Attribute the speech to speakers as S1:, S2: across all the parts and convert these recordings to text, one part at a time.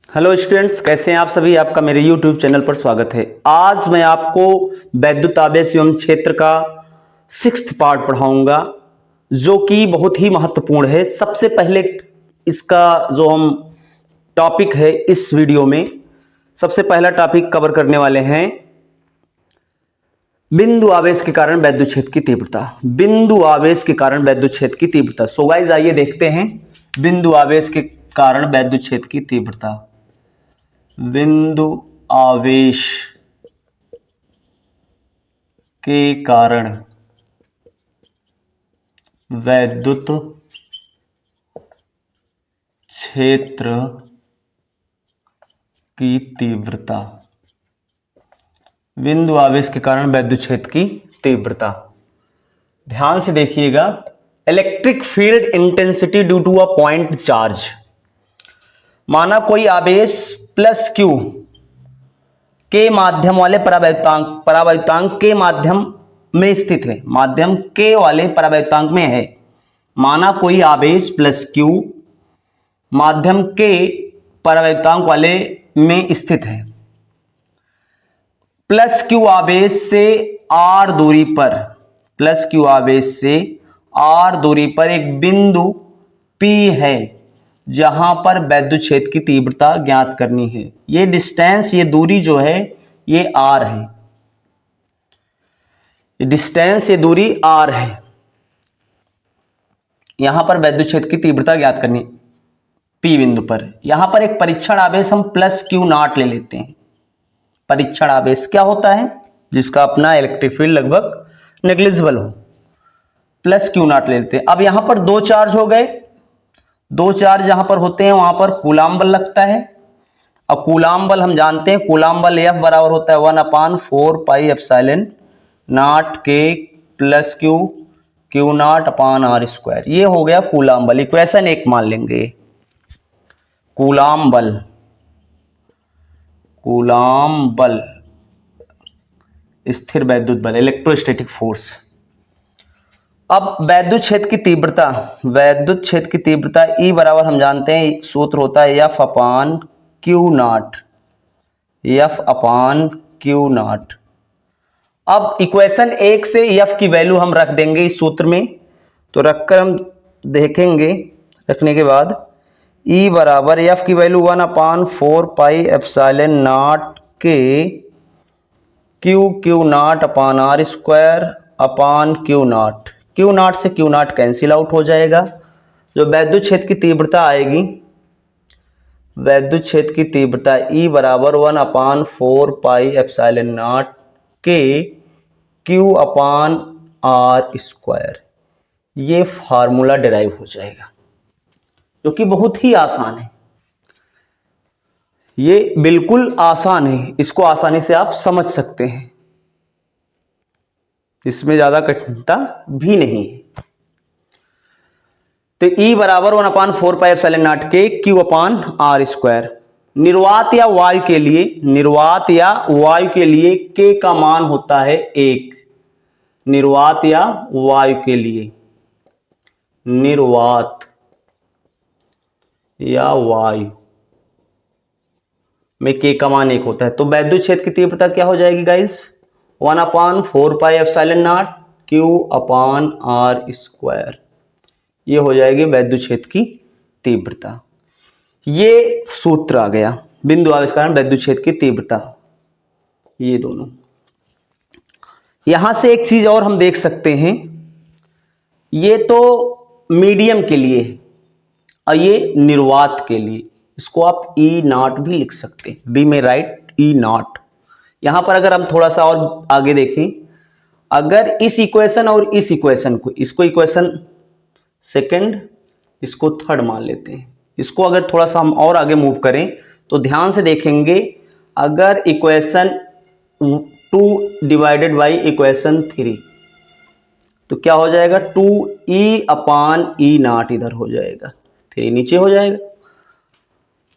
S1: Hello students, कैसे हैं आप सभी। आपका मेरे YouTube चैनल पर स्वागत है। आज मैं आपको वैद्युत आवेश एवं क्षेत्र का 6th पार्ट पढ़ाऊंगा जो कि बहुत ही महत्वपूर्ण है। सबसे पहले इसका जो हम टॉपिक है इस वीडियो में, सबसे पहला टॉपिक कवर करने वाले हैं बिंदु आवेश के कारण वैद्युत क्षेत्र की तीव्रता। बिंदु आवेश के कारण वैद्युत क्षेत्र की तीव्रता। सो गाइस, आइए देखते हैं बिंदु आवेश के कारण वैद्युत क्षेत्र की तीव्रता। बिंदु आवेश के कारण वैद्युत क्षेत्र की तीव्रता। बिंदु आवेश के कारण वैद्युत क्षेत्र की तीव्रता। ध्यान से देखिएगा। Electric field intensity due to a point charge. माना कोई आवेश प्लस क्यू के माध्यम वाले परावैद्युतांक के माध्यम में स्थित है। माध्यम के वाले परावैद्युतांक में है। माना कोई आवेश प्लस क्यू माध्यम के परावैद्युतांक वाले में स्थित है। प्लस क्यू आवेश से आर दूरी पर, प्लस क्यू आवेश से आर दूरी पर एक बिंदु P है जहां पर वैद्युत क्षेत्र की तीव्रता ज्ञात करनी है। ये डिस्टेंस, ये दूरी जो है ये R है। ये डिस्टेंस, ये दूरी R है। यहां पर वैद्युत क्षेत्र की तीव्रता ज्ञात करनी P बिंदु पर। यहां पर एक परीक्षण आवेश हम प्लस क्यू नॉट ले लेते हैं। परीक्षण आवेश क्या होता है? जिसका अपना इलेक्ट्रिक फील्ड लगभग नेग्लिजिबल हो। प्लस क्यू नॉट ले लेते हैं। अब यहां पर दो चार्ज हो गए। दो चार्ज जहां पर होते हैं वहां पर कूलाम बल लगता है। अब कूलाम बल हम जानते हैं, कूलाम बल F बराबर होता है 1/4 पाई एप्सिलॉन नॉट के plus q q naught upon are square. ये हो गया कूलाम बल। इक्वेशन 1 मान लेंगे। कूलाम बल, कूलाम बल स्थिर वैद्युत बल, इलेक्ट्रोस्टैटिक फोर्स। अब वैद्युत क्षेत्र की तीव्रता, वैद्युत क्षेत्र की तीव्रता E बराबर हम जानते हैं, सूत्र होता है F upon q not, F upon q not. अब इक्वेशन 1 से F की वैल्यू हम रख देंगे इस सूत्र में। तो रखकर हम देखेंगे, रखने के बाद E बराबर F की वैल्यू 1/4 पाई एप्सिलॉन नॉट के q naught upon are square upon q naught. Q naught से क्यू नॉट कैंसिल आउट हो जाएगा। जो वैद्युत क्षेत्र की तीव्रता आएगी, वैद्युत क्षेत्र की तीव्रता E बराबर 1/4 पाई एप्सिलॉन नॉट के क्यू अपान आर स्क्वायर। ये फार्मूला डिराइव हो जाएगा, जो कि बहुत ही आसान है। ये बिल्कुल आसान है, इसको आसानी से आप समझ सकते हैं, इसमें ज्यादा कठिनता भी नहीं है। तो E बराबर 1/4 पाई एप्सिलॉन नॉट के क्यू अपान आर स्क्वायर। निर्वात या वायु के लिए, निर्वात या वायु के लिए K का मान होता है 1। निर्वात या वायु के लिए, निर्वात या वायु में K का मान 1 होता है। तो वैद्युत क्षेत्र की तीव्रता क्या हो जाएगी guys? 1/4 pi epsilon naught q upon are square. ये हो जाएगी वैद्युत क्षेत्र की तीव्रता। ये सूत्र आ गया, बिंदु आवेश कारण वैद्युत क्षेत्र की तीव्रता। ये दोनों। यहां से एक चीज और हम देख सकते हैं, ये तो मीडियम के लिए है और ये निर्वात के लिए। इसको आप E नॉट भी लिख सकते हैं। बी में राइट E नॉट। यहां पर अगर हम थोड़ा सा और आगे देखें, अगर इस इक्वेशन और इस इक्वेशन को, इसको इक्वेशन सेकंड, इसको थर्ड मान लेते हैं। इसको अगर थोड़ा सा हम और आगे मूव करें तो ध्यान से देखेंगे, अगर इक्वेशन 2 डिवाइडेड बाई इक्वेशन 3 तो क्या हो जाएगा? 2E अपान E नॉट इधर हो जाएगा, 3 नीचे हो जाएगा।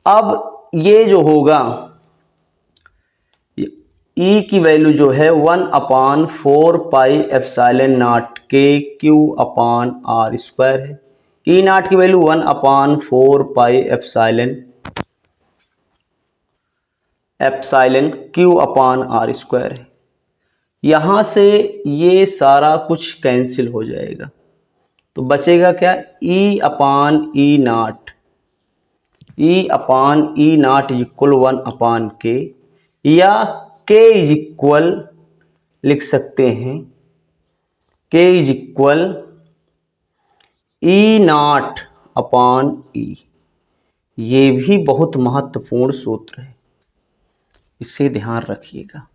S1: अब ये जो होगा, E की वैल्यू जो है 1/4 पाई एप्सिलॉन नॉट के क्यू अपान आर स्क्वायर है। E नॉट की value 1/4 pi epsilon epsilon Q upon are square है। यहां से ये सारा कुछ कैंसिल हो जाएगा, तो बचेगा क्या, ई अपान ई नाट, ई अपान ई नाट इज इक्वल 1 के, या के इज इक्वल लिख सकते हैं, के इज इक्वल ई नाट अपान ई। ये भी बहुत महत्वपूर्ण सूत्र है, इसे ध्यान रखिएगा।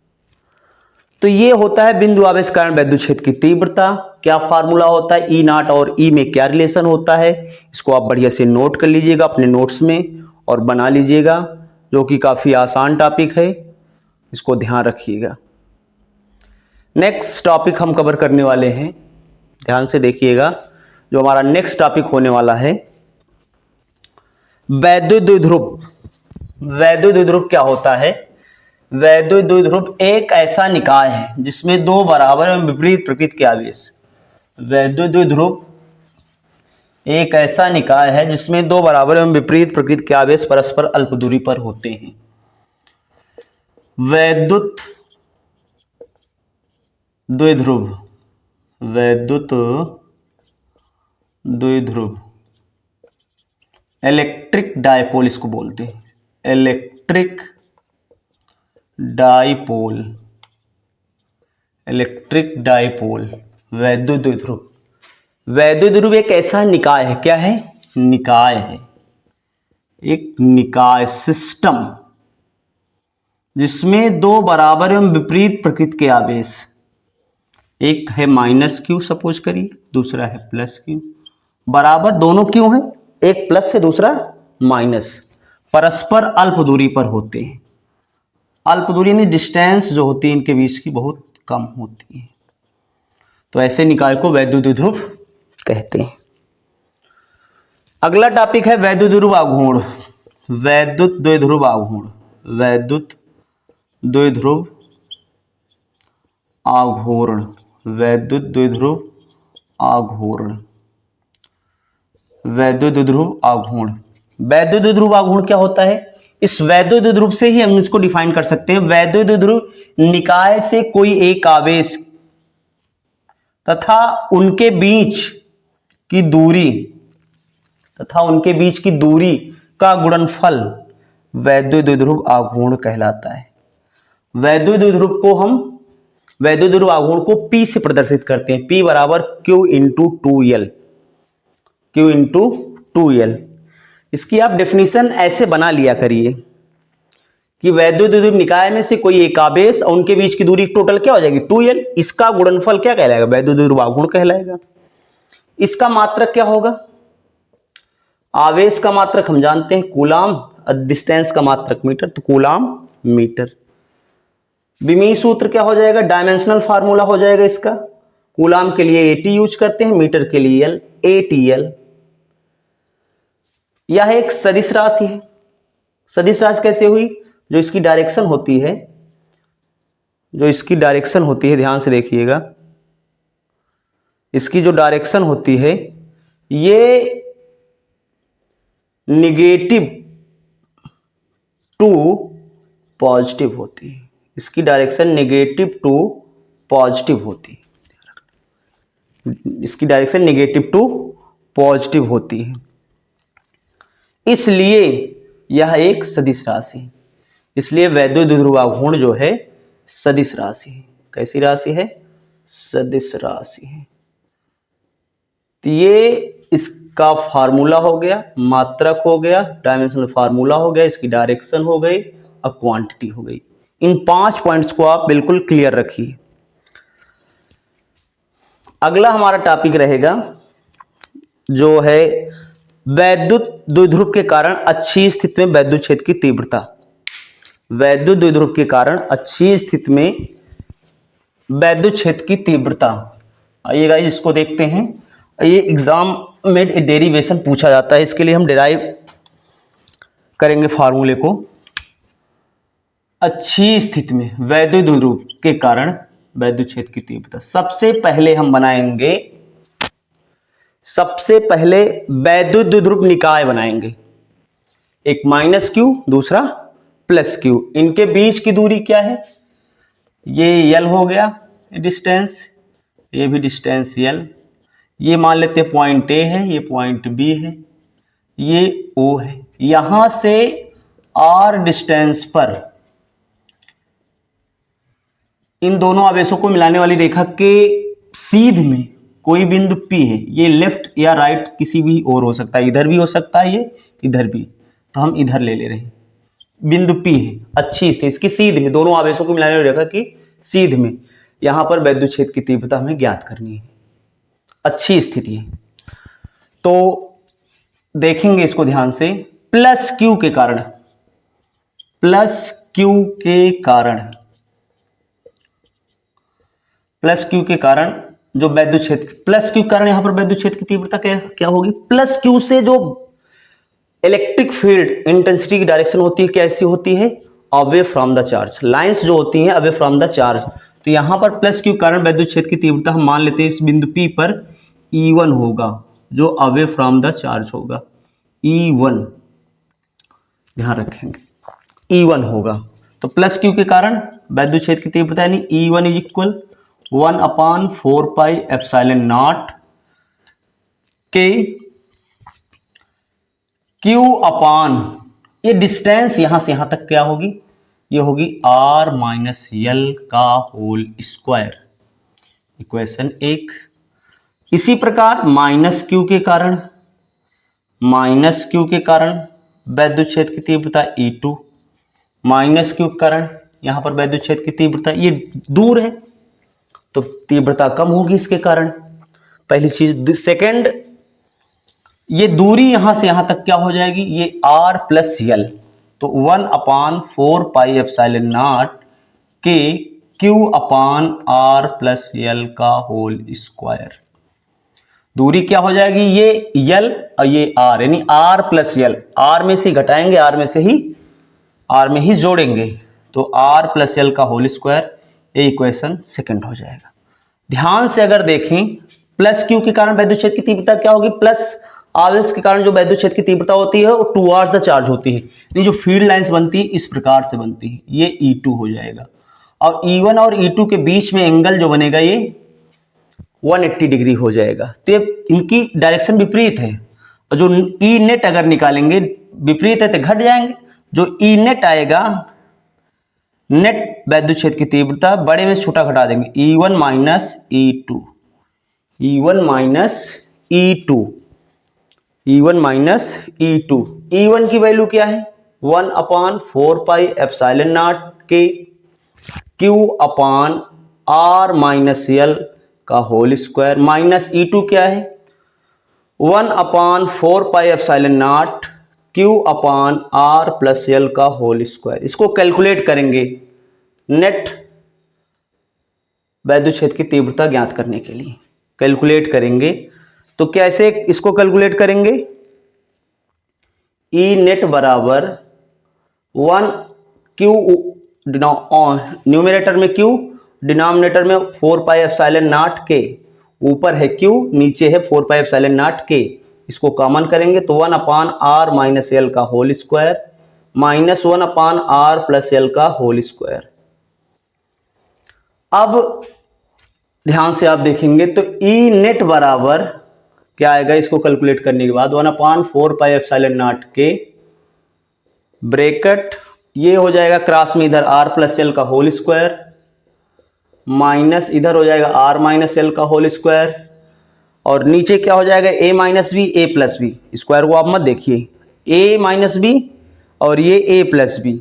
S1: तो ये होता है बिंदु आवेश कारण वैद्युत क्षेत्र की तीव्रता। क्या फार्मूला होता है, ई नाट और ई में क्या रिलेशन होता है, इसको आप बढ़िया से नोट कर लीजिएगा अपने नोट्स में और बना लीजिएगा, जो कि काफी आसान टॉपिक है, इसको ध्यान रखिएगा। नेक्स्ट टॉपिक हम कवर करने वाले हैं, ध्यान से देखिएगा। जो हमारा नेक्स्ट टॉपिक होने वाला है वैद्युत द्विध्रुव। वैद्युत द्विध्रुव क्या होता है, वैद्युत द्विध्रुव एक ऐसा निकाय है जिसमें दो बराबर एवं विपरीत प्रकृति के आवेश। वैद्युत द्विध्रुव एक ऐसा निकाय है जिसमें दो बराबर एवं विपरीत प्रकृति के आवेश परस्पर अल्प दूरी पर होते हैं। वैद्युत द्विध्रुव, वैद्युत द्विध्रुव इलेक्ट्रिक डायपोल इसको बोलते हैं, इलेक्ट्रिक डायपोल, इलेक्ट्रिक डायपोल, वैद्युत द्विध्रुव। वैद्युत द्विध्रुव एक ऐसा निकाय है, क्या है, निकाय है, एक निकाय सिस्टम जिसमें दो बराबर एवं विपरीत प्रकृति के आवेश, एक है माइनस क्यू सपोज करिए, दूसरा है प्लस क्यू, बराबर दोनों क्यों हैं, एक प्लस है दूसरा माइनस, परस्पर अल्प दूरी पर होते हैं। अल्प दूरी यानी डिस्टेंस जो होती है इनके बीच की बहुत कम होती है, तो ऐसे निकाय को वैद्युत द्विध्रुव कहते हैं। अगला टॉपिक है वैद्युत द्विध्रुव आघूर्ण। वैद्युत द्विध्रुव आघूर्ण, वैद्युत द्विध्रुव आघूर्ण, वैद्युत द्विध्रुव आघूर्ण, वैद्युत द्विध्रुव आघूर्ण। वैद्युत द्विध्रुव आघूर्ण क्या होता है, इस वैद्युत द्विध्रुव से ही हम इसको डिफाइन कर सकते हैं। वैद्युत द्विध्रुव निकाय से कोई एक आवेश तथा उनके बीच की दूरी, तथा उनके बीच की दूरी का गुणनफल वैद्युत द्विध्रुव आघूर्ण कहलाता है। वैद्युत द्विध्रुव को हम, वैद्युत द्विध्रुव आघूर्ण को P से प्रदर्शित करते हैं, P बराबर Q into 2L, Q into 2L। इसकी आप डेफिनेशन ऐसे बना लिया करिए कि वैद्युत द्विध्रुव निकाय में से कोई एक आवेश और उनके बीच की दूरी टोटल क्या हो जाएगी, 2L, इसका गुणनफल क्या कहलाएगा, वैद्युत द्विध्रुव आघूर्ण कहलाएगा। इसका मात्रक क्या होगा, आवेश का मात्रक हम जानते हैं कूलाम, और डिस्टेंस का मात्रक मीटर, तो कूलाम मीटर। विमीय सूत्र क्या हो जाएगा, डायमेंशनल फार्मूला हो जाएगा इसका, कूलाम के लिए AT यूज करते हैं, मीटर के लिए L, ATL। यह एक सदिश राशि है। सदिश राशि कैसे हुई, जो इसकी डायरेक्शन होती है, जो इसकी डायरेक्शन होती है, ध्यान से देखिएगा, इसकी जो डायरेक्शन होती है ये निगेटिव टू पॉजिटिव होती है, इसकी डायरेक्शन नेगेटिव टू पॉजिटिव होती है, इसकी डायरेक्शन नेगेटिव टू पॉजिटिव होती है, इसलिए यह एक सदिश राशि है। इसलिए वैद्युत द्विध्रुव आघूर्ण जो है सदिश राशि है। कैसी राशि है, सदिश राशि है। तो ये इसका फार्मूला हो गया, मात्रक हो गया, डायमेंशनल फार्मूला हो गया, इसकी डायरेक्शन हो गई और क्वांटिटी हो गई। इन 5 पॉइंट्स को आप बिल्कुल क्लियर रखिए। अगला हमारा टॉपिक रहेगा जो है वैद्युत द्विध्रुव के कारण अच्छी स्थिति में वैद्युत क्षेत्र की तीव्रता। वैद्युत द्विध्रुव के कारण अच्छी स्थिति में वैद्युत क्षेत्र की तीव्रता। आइए गाइस इसको देखते हैं। ये एग्जाम में डेरिवेशन पूछा जाता है, इसके लिए हम डिराइव करेंगे फार्मूले को। अच्छी स्थिति में वैद्युत द्विध्रुव के कारण वैद्युत क्षेत्र की तीव्रता, सबसे पहले हम बनाएंगे, सबसे पहले वैद्युत द्विध्रुव निकाय बनाएंगे। एक माइनस क्यू, दूसरा प्लस क्यू। इनके बीच की दूरी क्या है, ये यल हो गया डिस्टेंस, ये भी डिस्टेंस यल। ये मान लेते हैं पॉइंट ए है, ये पॉइंट बी है, ये ओ है। यहां से आर डिस्टेंस पर इन दोनों आवेशों को मिलाने वाली रेखा के सीध में कोई बिंदु P है। ये लेफ्ट या राइट किसी भी ओर हो सकता है, इधर भी हो सकता है, ये इधर भी, तो हम इधर ले रहे हैं। बिंदु P है, अच्छी स्थिति इसकी सीध में, दोनों आवेशों को मिलाने वाली रेखा की सीध में। यहां पर वैद्युत क्षेत्र की तीव्रता हमें ज्ञात करनी है, अच्छी स्थिति है। तो देखेंगे इसको ध्यान से। प्लस क्यू के कारण, प्लस क्यू के कारण, प्लस क्यू के कारण जो वैद्युत क्षेत्र, प्लस क्यू के कारण यहां पर वैद्युत क्षेत्र की तीव्रता क्या होगी, प्लस क्यू से जो इलेक्ट्रिक फील्ड इंटेंसिटी की डायरेक्शन होती है कैसी होती है, away from the charge. Lines जो होती हैं अवे फ्रॉम द चार्ज। तो यहां पर प्लस क्यू कारण वैद्युत क्षेत्र की तीव्रता हम मान लेते हैं इस बिंदु P पर E1 होगा, जो अवे फ्रॉम द चार्ज होगा। E1 ध्यान रखेंगे, E1 होगा। तो प्लस क्यू के कारण वैद्युत क्षेत्र की तीव्रता यानी E1 इज इक्वल 1/4πε0 के Q अपान, ये डिस्टेंस यहां से यहां तक क्या होगी, ये होगी R माइनस यल का होल स्क्वायर, इक्वेशन 1। इसी प्रकार माइनस क्यू के कारण, माइनस क्यू के कारण वैद्युत क्षेत्र की तीव्रता E2, माइनस क्यू के कारण यहां पर वैद्युत क्षेत्र की तीव्रता, ये दूर है तो तीव्रता कम होगी इसके कारण, पहली चीज। सेकंड, ये दूरी यहां से यहां तक क्या हो जाएगी, ये R प्लस यल, तो 1/4πε0 के Q अपान R प्लस यल का होल स्क्वायर। दूरी क्या हो जाएगी, ये यल और ये R, यानी R प्लस यल, R में से घटाएंगे, R में ही जोड़ेंगे, तो R प्लस यल का होल स्क्वायर, ये इक्वेशन सेकंड हो जाएगा। ध्यान से अगर देखें, प्लस क्यू के कारण वैद्युत क्षेत्र की तीव्रता क्या होगी, प्लस आवेश के कारण जो वैद्युत क्षेत्र की तीव्रता होती है वो टुवर्ड्स द चार्ज होती है, यानी जो फील्ड लाइंस बनती है इस प्रकार से बनती है, ये E2 हो जाएगा। और E1 और E2 के बीच में एंगल जो बनेगा ये 180 डिग्री हो जाएगा। तो ये इनकी डायरेक्शन विपरीत है, और जो ई नेट अगर निकालेंगे विपरीत है तो घट जाएंगे, जो ई नेट आएगा, नेट वैद्युत क्षेत्र की तीव्रता बड़े में छोटा घटा देंगे, E1 minus E2, E1 minus E2, E1 minus E2। E1 की वैल्यू क्या है, 1/4πε0 के Q अपान R माइनस यल का होल स्क्वायर, माइनस E2 क्या है, 1/4πε0 Q अपान R प्लस यल का होल स्क्वायर। इसको कैलकुलेट करेंगे नेट वैद्युत क्षेत्र की तीव्रता ज्ञात करने के लिए, कैलकुलेट करेंगे। तो कैसे इसको कैलकुलेट करेंगे, ई नेट बराबर 1 Q, न्यूमरेटर में Q, डिनोमिनेटर में 4πε0 के, ऊपर है Q नीचे है 4πε0 के, इसको कॉमन करेंगे तो 1/R माइनस यल का whole square minus 1/R plus L का होल स्क्वायर। अब ध्यान से आप देखेंगे तो ई नेट बराबर क्या आएगा, इसको कैलकुलेट करने के बाद 1/4πε0 के ब्रैकेट, ये हो जाएगा क्रॉस में इधर R प्लस यल का होल स्क्वायर माइनस इधर हो जाएगा R माइनस यल का होल स्क्वायर, और नीचे क्या हो जाएगा a minus B A plus B, square को आप मत देखिए, a माइनस बी और ये a प्लस बी,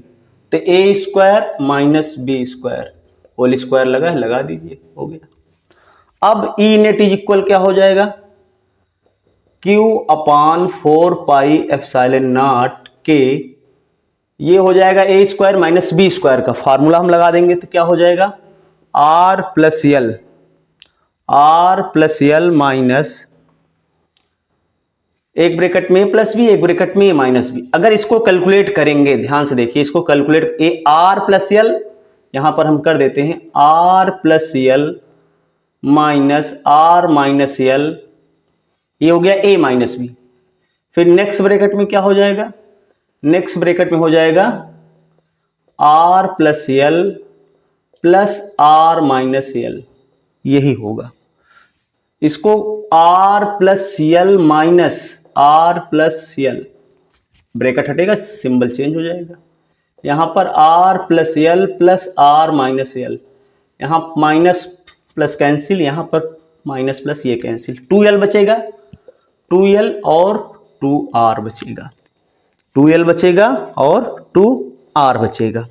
S1: तो a square minus B square whole square लगा दीजिए, हो गया। अब ई नेट इज इक्वल क्या हो जाएगा, Q अपान 4πε0 के, ये हो जाएगा a square minus B square का फार्मूला हम लगा देंगे तो क्या हो जाएगा, R प्लस यल माइनस, एक ब्रैकेट में प्लस बी एक ब्रैकेट में माइनस बी। अगर इसको कैलकुलेट करेंगे, ध्यान से देखिए, इसको calculate, A R plus L यहां पर हम कर देते हैं R plus L minus R minus L, ये हो गया a माइनस बी। फिर नेक्स्ट ब्रैकेट में क्या हो जाएगा, नेक्स्ट ब्रैकेट में हो जाएगा R plus L plus R minus L, यही होगा। इसको R plus L minus R plus L, bracket हटेगा, सिंबल चेंज हो जाएगा। यहां पर R plus L plus R minus L, यहां माइनस प्लस कैंसिल, यहां पर माइनस प्लस ये कैंसिल, 2l बचेगा, 2l और 2r बचेगा, 2l बचेगा और 2r बचेगा।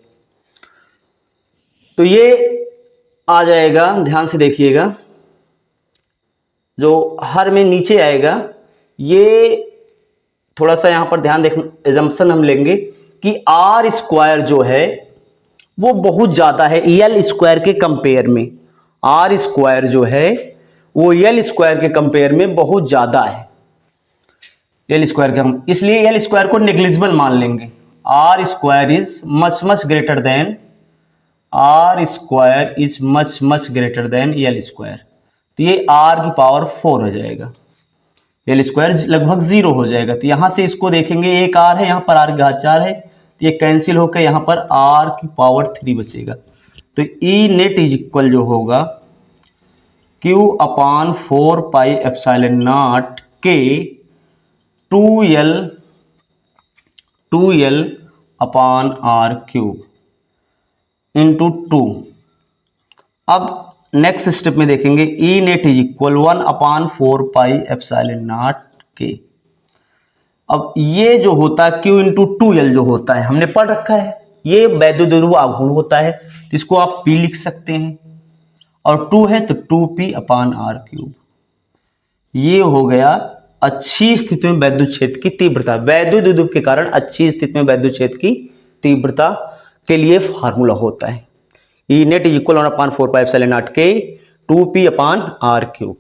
S1: तो ये आ जाएगा, ध्यान से देखिएगा, जो हर में नीचे आएगा, ये थोड़ा सा यहां पर ध्यान देख, एजम्पशन हम लेंगे कि आर स्क्वायर जो है वो बहुत ज्यादा है एल स्क्वायर के कंपेयर में। आर स्क्वायर जो है वो एल स्क्वायर के कंपेयर में बहुत ज्यादा है, एल स्क्वायर के हम इसलिए एल स्क्वायर को नेग्लिजिबल मान लेंगे। R square is much greater than, R square is much greater than L square. तो ये आर की पावर 4 हो जाएगा, एल स्क्वायर लगभग 0 हो जाएगा। तो यहां से इसको देखेंगे, एक आर है, यहां पर आर की घात 4 है, तो ये कैंसिल होकर यहां पर आर की पावर 3 बचेगा। तो ई नेट इज इक्वल जो होगा क्यू अपान 4 पाई एप्सिलॉन नॉट के 2l upon R cube into 2। अब नेक्स्ट स्टेप में देखेंगे, E net is equal 1 upon 4 pi epsilon naught के। अब ये जो होता है Q इंटू 2l जो होता है, हमने पढ़ रखा है, ये वैद्युत ध्रुव आघूर्ण होता है, इसको आप P लिख सकते हैं, और 2 है तो 2P अपान आर क्यूब। ये हो गया अच्छी स्थिति में वैद्युत क्षेत्र की तीव्रता, वैद्युत ध्रुव के कारण अच्छी स्थिति में वैद्युत क्षेत्र की तीव्रता के लिए फार्मूला होता है E net is equal 1 upon 4 pi epsilon naught के 2P अपान आर क्यूब।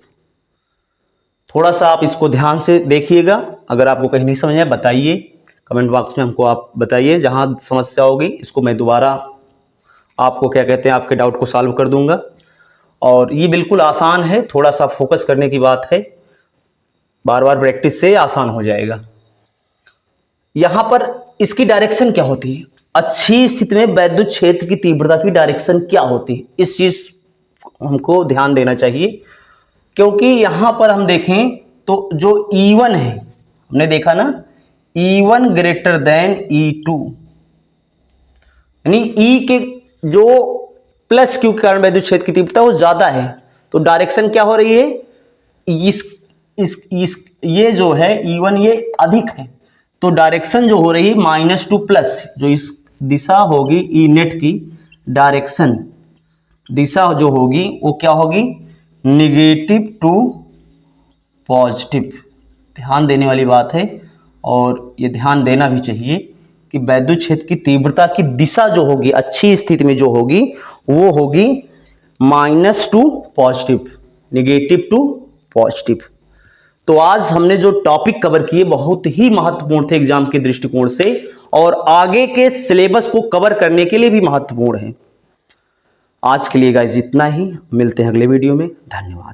S1: थोड़ा सा आप इसको ध्यान से देखिएगा, अगर आपको कहीं नहीं समझ आया बताइए, कमेंट बॉक्स में हमको आप बताइए, जहां समस्या होगी इसको मैं दोबारा आपको क्या कहते हैं आपके डाउट को सॉल्व कर दूंगा। और ये बिल्कुल आसान है, थोड़ा सा फोकस करने की बात है, बार बार प्रैक्टिस से आसान हो जाएगा। यहां पर इसकी डायरेक्शन क्या होती है, अच्छी स्थिति में वैद्युत क्षेत्र की तीव्रता की डायरेक्शन क्या होती है, इस चीज हमको ध्यान देना चाहिए। क्योंकि यहां पर हम देखें तो जो E1 है, हमने देखा ना, E1 ग्रेटर देन E2, यानी E के जो प्लस Q के कारण वैद्युत क्षेत्र की तीव्रता वो ज्यादा है, तो डायरेक्शन क्या हो रही है, ये जो है E1 ये अधिक है, तो डायरेक्शन जो हो रही है -2 प्लस, जो इस दिशा होगी ई नेट की डायरेक्शन, दिशा जो होगी वो क्या होगी, निगेटिव टू पॉजिटिव। ध्यान देने वाली बात है, और ये ध्यान देना भी चाहिए कि वैद्युत क्षेत्र की तीव्रता की दिशा जो होगी अच्छी स्थिति में जो होगी वो होगी -2 पॉजिटिव, निगेटिव टू पॉजिटिव। तो आज हमने जो टॉपिक कवर किए बहुत ही महत्वपूर्ण थे एग्जाम के दृष्टिकोण से, और आगे के सिलेबस को कवर करने के लिए भी महत्वपूर्ण है। आज के लिए गाइस इतना ही, मिलते हैं अगले वीडियो में, धन्यवाद।